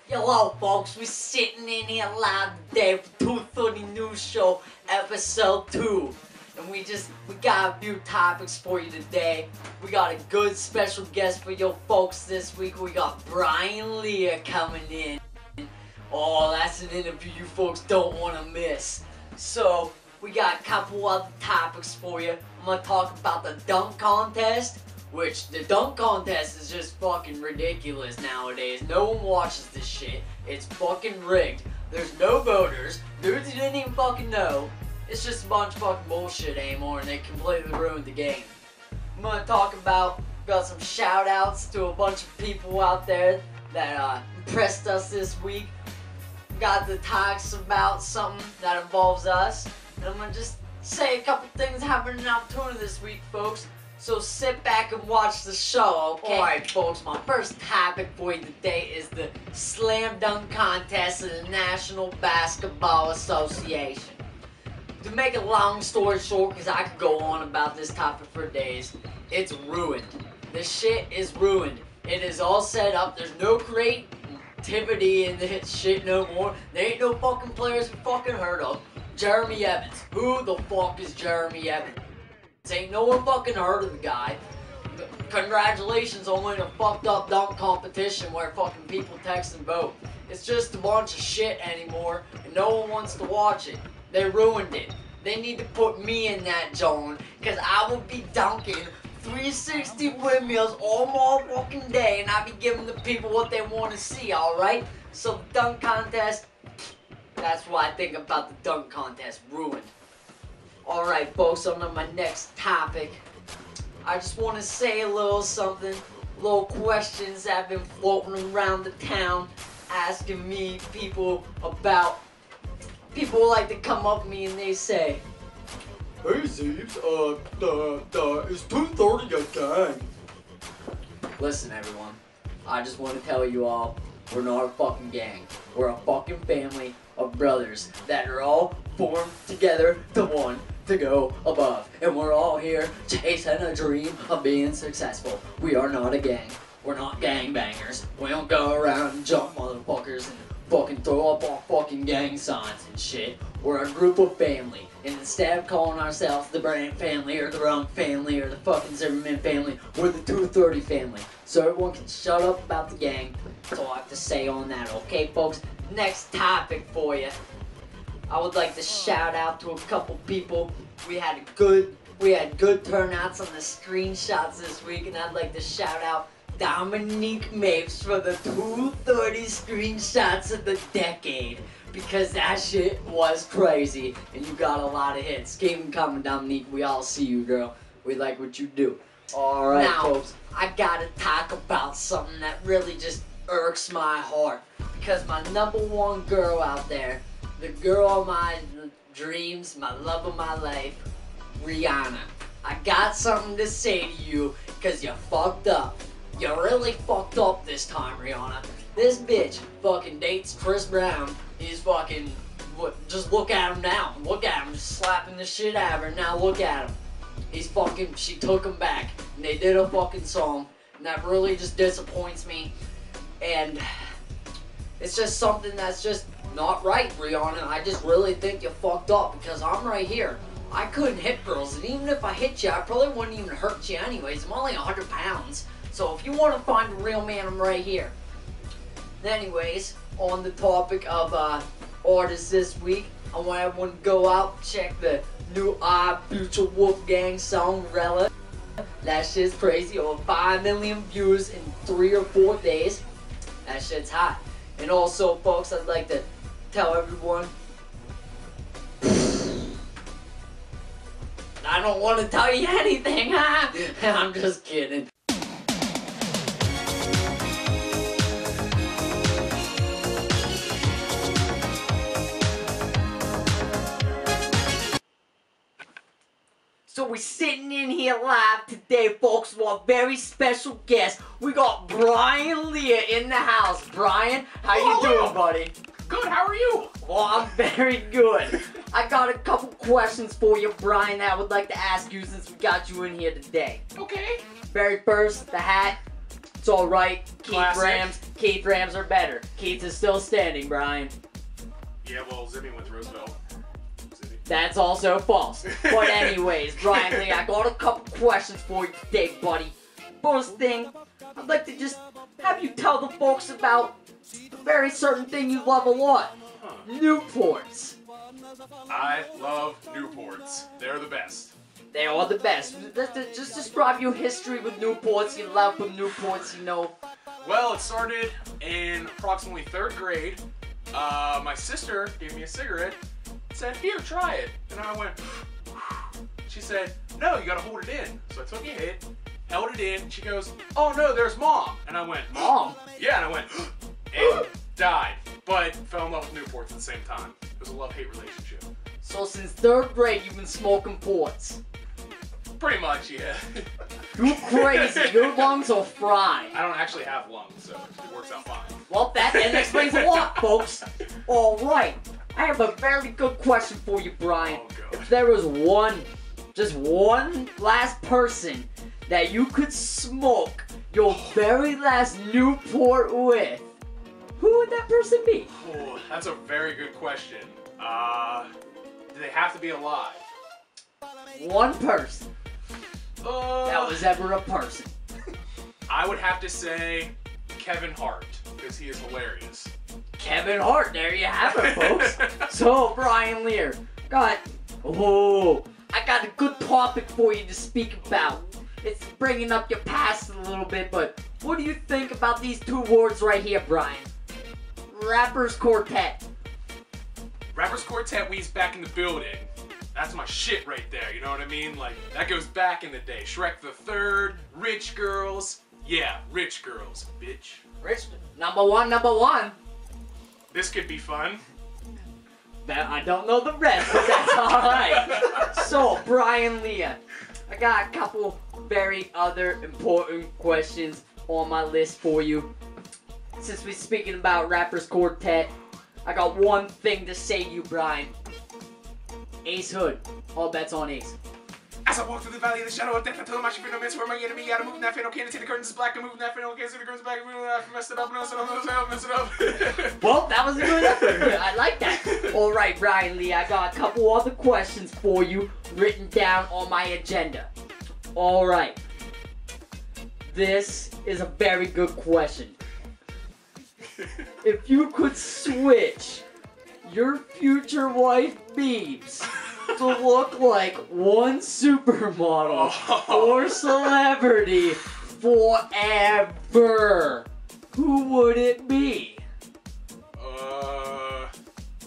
Hello folks, we're sitting in here live today for 2:30 News Show episode 2. And we got a few topics for you today. We got a good special guest for your folks this week. We got Brian Lear coming in. Oh, that's an interview you folks don't want to miss. So, we got a couple other topics for you. I'm going to talk about the dunk contest. Which, the dunk contest is just fucking ridiculous nowadays. No one watches this shit. It's fucking rigged. There's no voters. Dudes you didn't even fucking know. It's just a bunch of fucking bullshit anymore, and they completely ruined the game. I'm gonna talk about, got some shout outs to a bunch of people out there that impressed us this week. Got to talk about something that involves us. And I'm gonna just say a couple things happening in Altoona this week, folks. So sit back and watch the show, okay? Alright folks, my first topic for you today is the Slam Dunk Contest of the National Basketball Association. To make a long story short, because I could go on about this topic for days, it's ruined. This shit is ruined. It is all set up, there's no creativity in this shit no more. There ain't no fucking players we fucking heard of. Jeremy Evans. Who the fuck is Jeremy Evans? Ain't no one fucking heard of the guy. Congratulations on winning a fucked up dunk competition where fucking people text and vote. It's just a bunch of shit anymore and no one wants to watch it. They ruined it. They need to put me in that zone because I will be dunking 360 windmills all fucking day and I'll be giving the people what they want to see, alright? So the dunk contest, that's what I think about the dunk contest. Ruined. Alright folks, on to my next topic. I just want to say a little something, little questions that have been floating around the town, asking me people about, people like to come up to me and they say, "Hey Zeebs, is 2:30 a gang?" Listen everyone, I just want to tell you all, we're not a fucking gang. We're a fucking family of brothers that are all formed together to go above. And we're all here chasing a dream of being successful. We are not a gang. We're not gangbangers. We don't go around and jump motherfuckers and fucking throw up our fucking gang signs and shit. We're a group of family. And instead of calling ourselves the Brand family or the Wrong family or the fucking Zimmerman family, we're the 230 family. So everyone can shut up about the gang. That's all I have to say on that, okay folks? Next topic for you. I would like to shout out to a couple people. We had good turnouts on the screenshots this week, and I'd like to shout out Dominique Mapes for the 230 screenshots of the decade, because that shit was crazy, and you got a lot of hits. Keep them coming, Dominique. We all see you, girl. We like what you do. Alright, now, folks, I gotta talk about something that really just irks my heart, because my #1 girl out there, the girl of my dreams, my love of my life, Rihanna. I got something to say to you, because you fucked up. You really fucked up this time, Rihanna. This bitch fucking dates Chris Brown. He's fucking, just look at him now. Look at him, just slapping the shit out of her. Now look at him. He's fucking, she took him back. And they did a fucking song. And that really just disappoints me. And it's just something that's just not right, Rihanna. I just really think you fucked up because I'm right here. I couldn't hit girls, and even if I hit you, I probably wouldn't even hurt you anyways. I'm only 100 pounds. So if you want to find a real man, I'm right here. Anyways, on the topic of artists this week, I want everyone to go out, check the new Future Wolfgang song, Rella. That shit's crazy. Over 5 million views in 3 or 4 days. That shit's hot. And also, folks, I'd like to tell everyone, I don't want to tell you anything, huh? I'm just kidding. So we're sitting in here live today, folks, with a very special guest. We got Brian Lear in the house. Brian, how you doing, buddy? Good, how are you? Well, I'm very good. I got a couple questions for you, Brian, that I would like to ask you since we got you in here today. Okay. Very first, the hat. It's alright. Classic. Keith Rams are better. Keith is still standing, Brian. Yeah, well, Zimmy went to Roosevelt. Zimmy. That's also false. But anyways, Brian Lee, I got a couple questions for you today, buddy. First thing, I'd like to just have you tell the folks about a very certain thing you love a lot. Huh. Newports. I love Newports. They're the best. They are the best. Just describe your history with Newports, your love for Newports, you know. Well, it started in approximately 3rd grade. My sister gave me a cigarette and said, "Here, try it." And I went, she said, "No, you gotta hold it in." So I took a hit, held it in, and she goes, "Oh no, there's Mom." And I went, Mom? Yeah, and I went, and died. But fell in love with Newports at the same time. It was a love-hate relationship. So since 3rd grade, you've been smoking ports. Pretty much, yeah. You're crazy. Your lungs are fried. I don't actually have lungs, so it works out fine. Well, that explains a lot, folks. Alright, I have a very good question for you, Brian. Oh, God. If there was just one last person that you could smoke your very last Newport with, who would that person be? Oh, that's a very good question. Do they have to be alive? One person that was ever a person. I would have to say Kevin Hart, because he is hilarious. Kevin Hart, there you have it, folks. So, Brian Lear, I got a good topic for you to speak about. It's bringing up your past a little bit, but what do you think about these 2 words right here, Brian? Rappers Quartet. Rappers Quartet, we's back in the building. That's my shit right there, you know what I mean? Like, that goes back in the day. Shrek the Third, Rich Girls. Yeah, Rich Girls, bitch. Rich, number one. This could be fun. I don't know the rest, but that's alright. So, Brian Lear, I got a couple very other important questions on my list for you. Since we're speaking about Rappers Quartet, I got one thing to say to you, Brian. Ace Hood. All bets on Ace. As I walk through the valley of the shadow of death, I tell my no miss where my enemy gotta move that fan, can't see the curtains is black, and moving that fan, can't see the curtains black, messed it up, mess it up. Well, that was a good effort. I like that. Alright, Brian Lee, I got a couple other questions for you written down on my agenda. Alright. This is a very good question. If you could switch your future wife Beebs to look like one supermodel or celebrity forever, who would it be?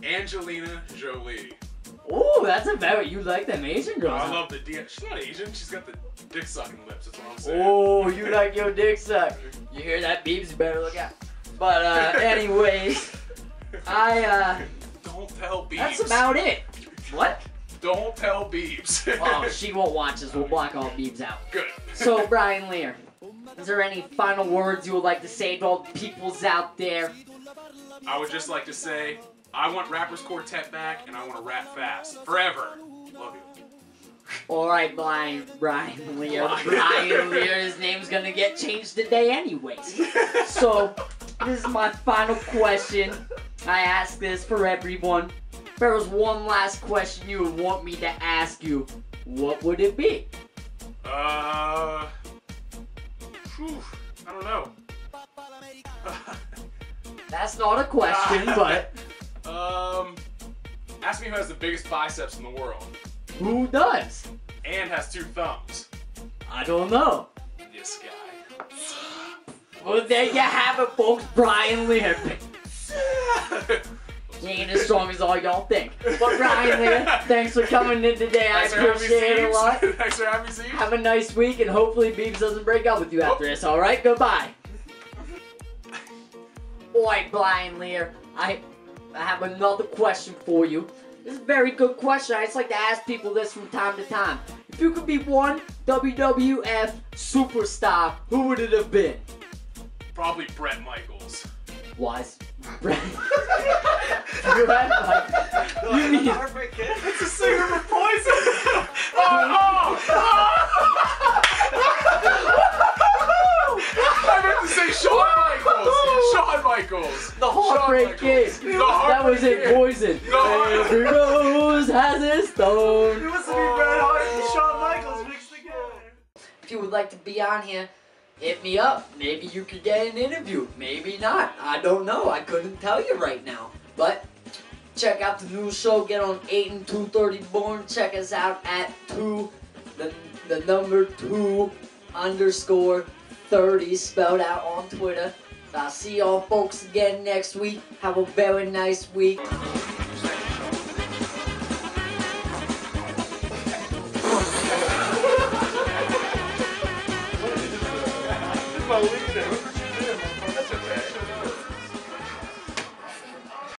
Angelina Jolie. Oh, that's a very, you like them Asian girls. I love the she's not Asian, she's got the dick sucking lips, that's what I'm saying. Oh, you like your dick suck. You hear that, Beebs? You better look out. But anyways, Don't tell Beebs. that's about it. What? Don't tell Beebs. Oh, she won't watch us. We'll block all Beebs out. Good. So, Brian Lear, is there any final words you would like to say to all the peoples out there? I would just like to say, I want Rappers Quartet back, and I want to rap fast. Forever. Love you. Alright, Brian Lear. Brian Lear, his name's gonna get changed today anyways. So, this is my final question. I ask this for everyone. If there was one last question you would want me to ask you, what would it be? I don't know. That's not a question, but... Ask me who has the biggest biceps in the world. Who does? And has 2 thumbs. I don't know. This guy. Well, there you have it, folks. Brian Lear. He ain't as strong as all y'all think. But Brian Lear, thanks for coming in today. I appreciate it a lot. Thanks for having me, Steve. Have a nice week, and hopefully Beebs doesn't break up with you after this, alright? Goodbye. Alright, Brian Lear, I have another question for you. This is a very good question. I just like to ask people this from time to time. If you could be one WWF superstar, who would it have been? Probably Bret Michaels. Why? Bret Michaels. You mean... It's a singer for Poison! I meant to Shawn Michaels! Shawn Michaels! The Heartbreak Kid! That was in Poison! Every rose has its thorn! It was to be Bret Hart and Shawn Michaels mixed together. If you would like to be on here, hit me up. Maybe you could get an interview. Maybe not. I don't know. I couldn't tell you right now. But check out the new show. Get on 8 and 230 Born. Check us out at 2, the number 2_30 spelled out on Twitter. I'll see y'all folks again next week. Have a very nice week.